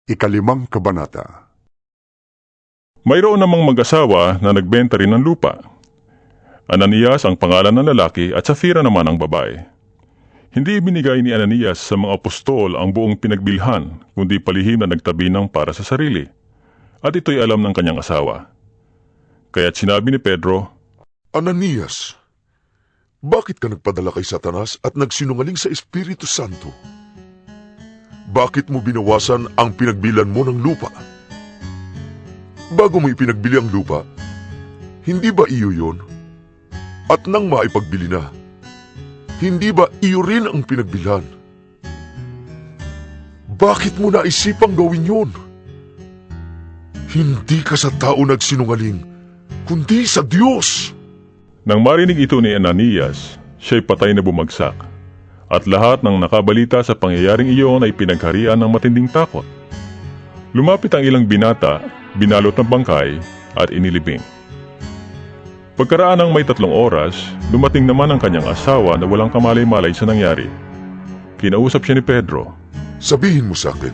Ikalimang kabanata. Mayroon namang mag-asawa na nagbenta rin ng lupa. Ananias ang pangalan ng lalaki at Safira naman ang babae. Hindi ibinigay ni Ananias sa mga apostol ang buong pinagbilhan, kundi palihim na nagtabi ng para sa sarili. At ito'y alam ng kanyang asawa. Kaya't sinabi ni Pedro, Ananias, bakit ka nagpadala kay Satanas at nagsinungaling sa Espiritu Santo? Bakit mo binawasan ang pinagbilan mo ng lupa? Bago mo ipinagbili ang lupa, hindi ba iyo yon? At nang maipagbili na, hindi ba iyo rin ang pinagbilhan? Bakit mo naisipang gawin yon? Hindi ka sa tao nagsinungaling, kundi sa Diyos. nang marinig ito ni Ananias, siya'y patay na bumagsak. At lahat ng nakabalita sa pangyayaring iyon ay pinagharian ng matinding takot. Lumapit ang ilang binata, binalot ng bangkay, at inilibing. Pagkaraan ng may 3 oras, dumating naman ang kanyang asawa na walang kamalay-malay sa nangyari. Kinausap siya ni Pedro. Sabihin mo sa akin,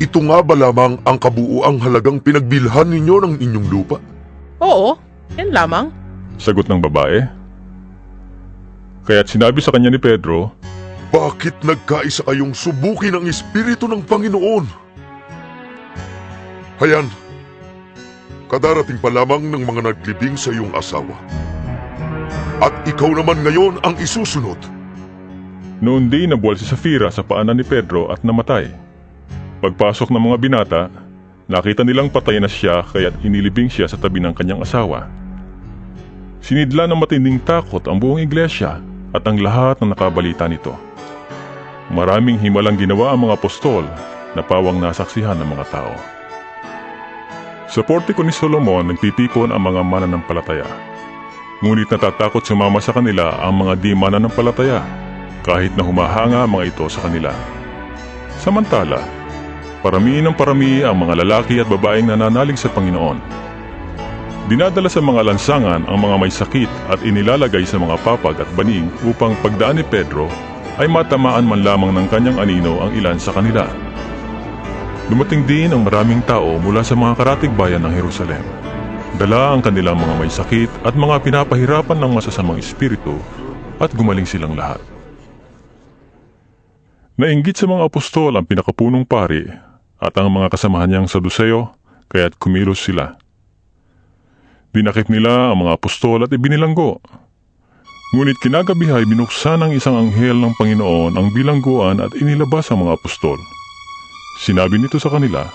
ito nga ba lamang ang kabuuang halagang pinagbilhan ninyo ng inyong lupa? Oo, yan lamang. Sagot ng babae. Kaya't sinabi sa kanya ni Pedro, Bakit nagkaisa kayong subukin ang Espiritu ng Panginoon? Hayan, kadarating pa lamang ng mga naglibing sa iyong asawa. At ikaw naman ngayon ang isusunod. noon di nabuwal si Safira sa paanan ni Pedro at namatay. Pagpasok ng mga binata, nakita nilang patay na siya kaya't inilibing siya sa tabi ng kanyang asawa. Sinidla ng matinding takot ang buong iglesia at ang lahat ng nakabalita nito. Maraming himalang ginawa ang mga apostol na pawang nasaksihan ng mga tao. Sa portiko ni Solomon nagtitipon ang mga mananampalataya. Ngunit natatakot sumama sa kanila ang mga di mananampalataya kahit na humahanga ang mga ito sa kanila. Samantala, parami ng parami ang mga lalaki at babaeng nananalig sa Panginoon. Dinadala sa mga lansangan ang mga may sakit at inilalagay sa mga papag at banig upang pagdaan ni Pedro ay matamaan man lamang ng kanyang anino ang ilan sa kanila. Dumating din ang maraming tao mula sa mga karatig bayan ng Jerusalem. Dala ang kanilang mga may sakit at mga pinapahirapan ng masasamang espiritu at gumaling silang lahat. Nainggit sa mga apostol ang pinakapunong pari at ang mga kasamahan niyang Saduseo, kaya't kumilos sila. Dinakip nila ang mga apostol at ibinilanggo. Ngunit kinagabihay binuksan ng isang anghel ng Panginoon ang bilangguan at inilabas ang mga apostol. Sinabi nito sa kanila,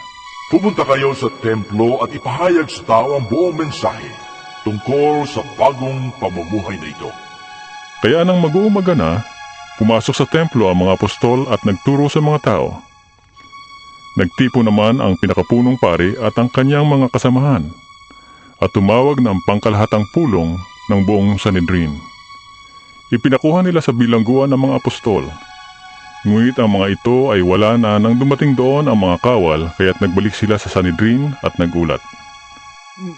Pumunta kayo sa templo at ipahayag sa tao ang buong mensahe tungkol sa bagong pamumuhay na ito. Kaya nang mag-uumaga na, pumasok sa templo ang mga apostol at nagturo sa mga tao. Nagtipo naman ang pinakapunong pari at ang kanyang mga kasamahan at tumawag ng pangkalahatang pulong ng buong Sanhedrin. Ipinakuha nila sa bilangguan ng mga apostol. Ngunit ang mga ito ay wala na nang dumating doon ang mga kawal kaya't nagbalik sila sa Sanhedrin at nagulat.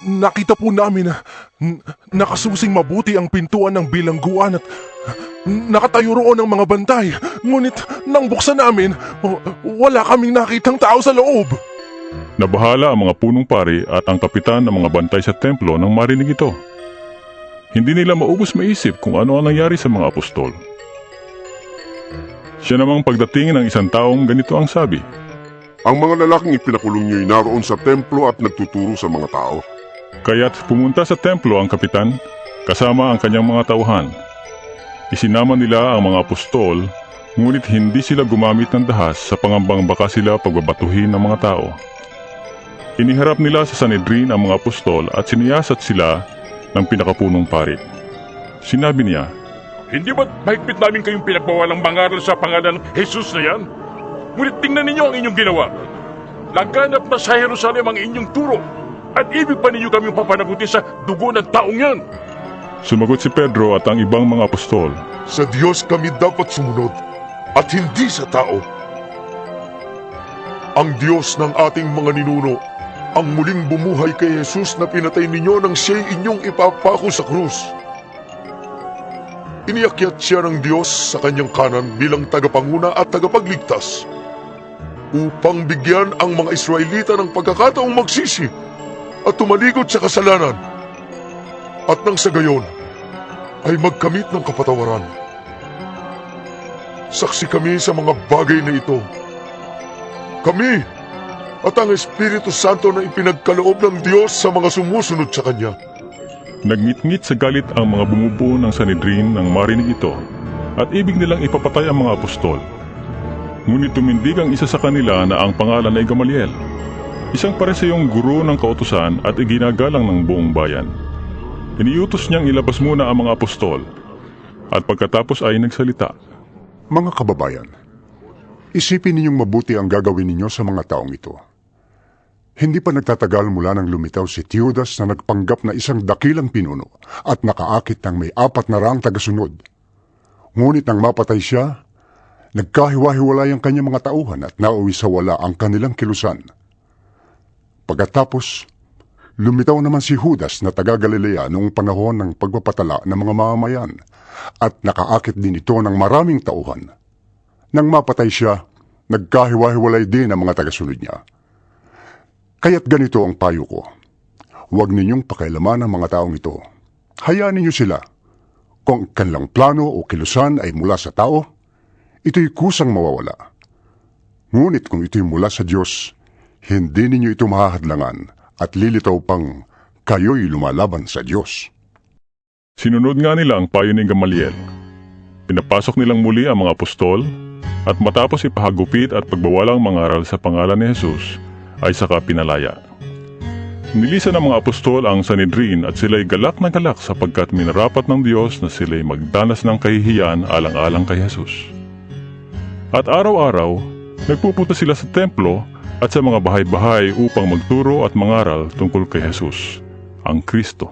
Nakita po namin na nakasusing mabuti ang pintuan ng bilangguan at nakatayo roon ang mga bantay. Ngunit nang buksan namin, wala kaming nakitang tao sa loob. Nabahala ang mga punong pari at ang kapitan ng mga bantay sa templo nang marinig ito. Hindi nila maubos maisip kung ano ang nangyari sa mga apostol. Siya namang pagdating ng isang taong ganito ang sabi, Ang mga lalaking ipinakulong niyo'y naroon sa templo at nagtuturo sa mga tao. Kaya't pumunta sa templo ang kapitan, kasama ang kanyang mga tauhan. Isinama nila ang mga apostol, ngunit hindi sila gumamit ng dahas sa pangambang baka sila pagbabatuhin ng mga tao. Iniharap nila sa Sanhedrin ang mga apostol at siniyasat sila ng pinakapunong pari. Sinabi niya, Hindi ba mahigpit namin kayong pinagbawalang mangaral sa pangalan ng Jesus na yan? Ngunit tingnan ninyo ang inyong ginawa. Laganap na sa Jerusalem ang inyong turo at ibig pa ninyo kami papanagutin sa dugo ng taong yan. Sumagot si Pedro at ang ibang mga apostol, Sa Diyos kami dapat sumunod at hindi sa tao. Ang Diyos ng ating mga ninuno ang muling bumuhay kay Jesus na pinatay ninyo nang siya'y inyong ipapako sa krus. Iniakyat siya ng Diyos sa kanyang kanan bilang tagapanguna at tagapagligtas. upang bigyan ang mga Israelita ng pagkakataong magsisi at tumalikod sa kasalanan, at nang sa gayon ay magkamit ng kapatawaran. Saksi kami sa mga bagay na ito. Kami at ang Espiritu Santo na ipinagkaloob ng Diyos sa mga sumusunod sa Kanya. Nagngit-ngit sa galit ang mga bumubuo ng Sanhedrin nang marinig ito at ibig nilang ipapatay ang mga apostol. Ngunit tumindig ang isa sa kanila na ang pangalan ay Gamaliel, isang pareseyong guro ng kautusan at iginagalang ng buong bayan. Iniutos niyang ilabas muna ang mga apostol at pagkatapos ay nagsalita. Mga kababayan, isipin ninyong mabuti ang gagawin ninyo sa mga taong ito. Hindi pa nagtatagal mula nang lumitaw si Teudas na nagpanggap na isang dakilang pinuno at nakaakit ng may 400 tagasunod. Ngunit nang mapatay siya, nagkahiwa-hiwalay ang kanyang mga tauhan at nauwi sa wala ang kanilang kilusan. Pagkatapos, lumitaw naman si Judas na taga-Galilea noong panahon ng pagpapatala ng mga mamamayan at nakaakit din ito ng maraming tauhan. Nang mapatay siya, nagkahiwa-hiwalay din ang mga tagasunod niya. Kaya't ganito ang payo ko. Huwag ninyong pakailaman ang mga taong ito. Hayaan ninyo sila. Kung ang kanilang plano o kilusan ay mula sa tao, ito'y kusang mawawala. Ngunit kung ito'y mula sa Diyos, hindi ninyo ito mahahadlangan at lilitaw pang kayo'y lumalaban sa Diyos. Sinunod nga nila ang payo ni Gamaliel. Pinapasok nilang muli ang mga apostol at matapos ipahagupit at pagbawalang mangaral sa pangalan ni Jesus, ay saka pinalaya. Nilisan ng mga apostol ang Sanhedrin at sila'y galak na galak sapagkat minarapat ng Diyos na sila'y magdanas ng kahihiyan alang-alang kay Jesus. At araw-araw, nagpupunta sila sa templo at sa mga bahay-bahay upang magturo at mangaral tungkol kay Jesus, ang Kristo.